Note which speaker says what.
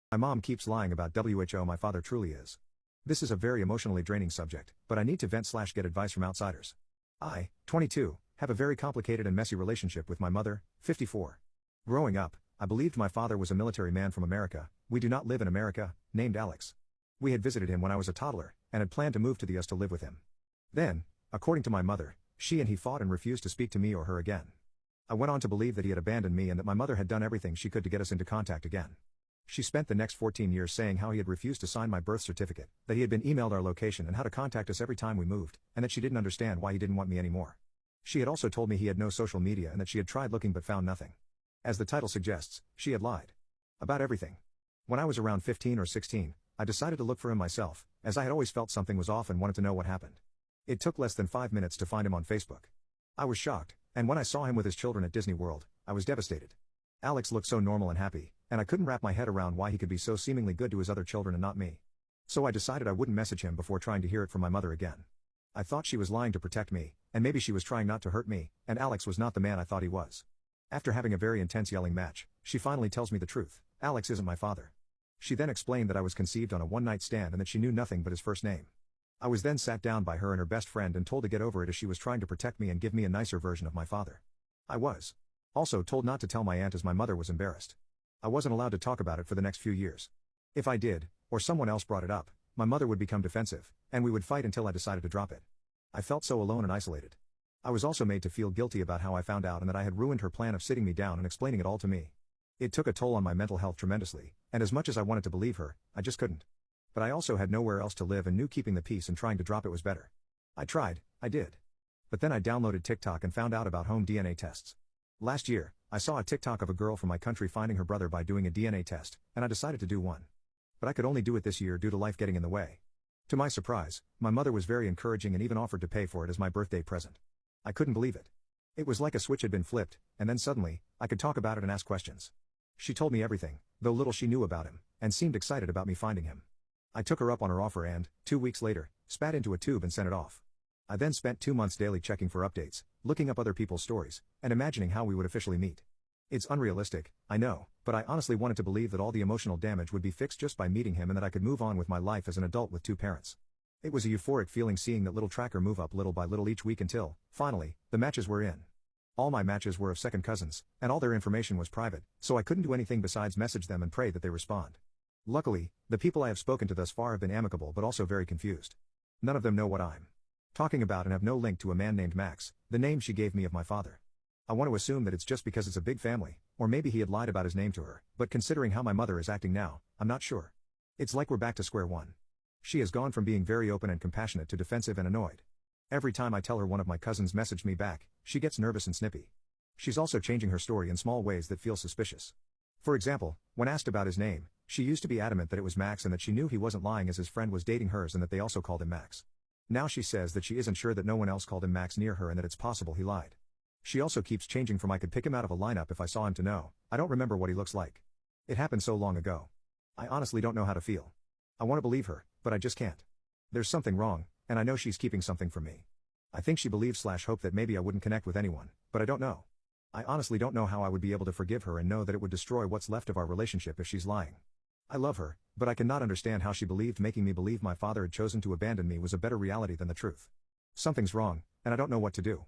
Speaker 1: My mom keeps lying about WHO my father truly is. This is a very emotionally draining subject, but I need to vent/get advice from outsiders. I, 22, have a very complicated and messy relationship with my mother, 54. Growing up, I believed my father was a military man from America. We do not live in America, named Alex. We had visited him when I was a toddler, and had planned to move to the US to live with him. Then, according to my mother, she and he fought and refused to speak to me or her again. I went on to believe that he had abandoned me and that my mother had done everything she could to get us into contact again. She spent the next 14 years saying how he had refused to sign my birth certificate, that he had been emailed our location and how to contact us every time we moved, and that she didn't understand why he didn't want me anymore. She had also told me he had no social media and that she had tried looking but found nothing. As the title suggests, she had lied. About everything. When I was around 15 or 16, I decided to look for him myself, as I had always felt something was off and wanted to know what happened. It took less than 5 minutes to find him on Facebook. I was shocked, and when I saw him with his children at Disney World, I was devastated. Alex looked so normal and happy, and I couldn't wrap my head around why he could be so seemingly good to his other children and not me. So I decided I wouldn't message him before trying to hear it from my mother again. I thought she was lying to protect me, and maybe she was trying not to hurt me, and Alex was not the man I thought he was. After having a very intense yelling match, she finally tells me the truth: Alex isn't my father. She then explained that I was conceived on a one-night stand and that she knew nothing but his first name. I was then sat down by her and her best friend and told to get over it as she was trying to protect me and give me a nicer version of my father. I was also told not to tell my aunt as my mother was embarrassed. I wasn't allowed to talk about it for the next few years. If I did, or someone else brought it up, my mother would become defensive, and we would fight until I decided to drop it. I felt so alone and isolated. I was also made to feel guilty about how I found out and that I had ruined her plan of sitting me down and explaining it all to me. It took a toll on my mental health tremendously, and as much as I wanted to believe her, I just couldn't. But I also had nowhere else to live and knew keeping the peace and trying to drop it was better. I tried, I did. But then I downloaded TikTok and found out about home DNA tests. Last year, I saw a TikTok of a girl from my country finding her brother by doing a DNA test, and I decided to do one. But I could only do it this year due to life getting in the way. To my surprise, my mother was very encouraging and even offered to pay for it as my birthday present. I couldn't believe it. It was like a switch had been flipped, and then suddenly, I could talk about it and ask questions. She told me everything, though little she knew about him, and seemed excited about me finding him. I took her up on her offer and, 2 weeks later, spat into a tube and sent it off. I then spent 2 months daily checking for updates, looking up other people's stories, and imagining how we would officially meet. It's unrealistic, I know, but I honestly wanted to believe that all the emotional damage would be fixed just by meeting him and that I could move on with my life as an adult with 2 parents. It was a euphoric feeling seeing that little tracker move up little by little each week until, finally, the matches were in. All my matches were of second cousins, and all their information was private, so I couldn't do anything besides message them and pray that they respond. Luckily, the people I have spoken to thus far have been amicable but also very confused. None of them know what I'm talking about and have no link to a man named Max, the name she gave me of my father. I want to assume that it's just because it's a big family, or maybe he had lied about his name to her, but considering how my mother is acting now, I'm not sure. It's like we're back to square one. She has gone from being very open and compassionate to defensive and annoyed. Every time I tell her one of my cousins messaged me back, she gets nervous and snippy. She's also changing her story in small ways that feel suspicious. For example, when asked about his name, she used to be adamant that it was Max and that she knew he wasn't lying as his friend was dating hers and that they also called him Max. Now she says that she isn't sure that no one else called him Max near her and that it's possible he lied. She also keeps changing from I could pick him out of a lineup if I saw him to no, I don't remember what he looks like. It happened so long ago. I honestly don't know how to feel. I want to believe her, but I just can't. There's something wrong, and I know she's keeping something from me. I think she believes/hoped that maybe I wouldn't connect with anyone, but I don't know. I honestly don't know how I would be able to forgive her and know that it would destroy what's left of our relationship if she's lying. I love her, but I cannot understand how she believed making me believe my father had chosen to abandon me was a better reality than the truth. Something's wrong, and I don't know what to do.